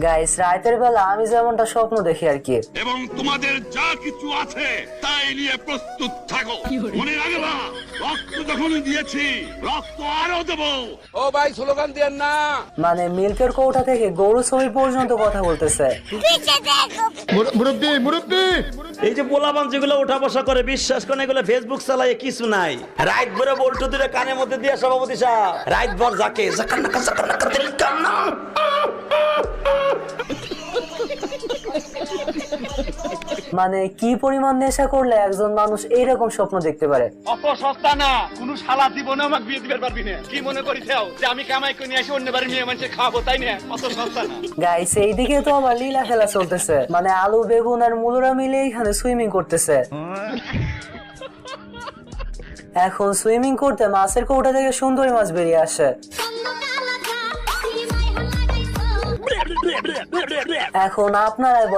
Guys রাতের বেলা আমি যেমনটা স্বপ্ন দেখি আর কি, এবং তোমাদের যা কিছু আছে তাই নিয়ে প্রস্তুত থাকো। মনে রাখবা, রক্ত যখন দিয়েছি রক্ত আরো দেবো। ও ভাই স্লোগান দেন না। মানে মিল্কের কৌটা থেকে গরু ছবি পর্যন্ত কথা বলতেছে। এই যে পোলাপান যেগুলো উঠা বসা করে, বিশ্বাস করেন এগুলো ফেসবুক চালায় কিছু নাই। রাত ভরে বল্টু দূরে কানের মধ্যে দিয়ে সভাপতি সাহেব রাত ভর যাকে মানে কি পরিমাণ নেশা করলে একজন মানুষ এইরকম স্বপ্ন দেখতে পারে। অত সস্তা না, কোন শালা জীবনে আমাকে বিয়ে দিতে পারবি না। কি মনে করিস যে আমি কামাই করে নিয়ে আসি অন্য বাড়ি মেয়ে মানুষের খাওয়াবো, তাই না? অত সস্তা না। গাইস এইদিকে তো আবার লীলা খেলা চলতেছে, মানে আলু বেগুন আর মূলরা মিলে এখানে সুইমিং করতেছে। এখন সুইমিং করতে মাছের কৌটা থেকে সুন্দরী মাছ বেরিয়ে আসে। এখন আপনারাই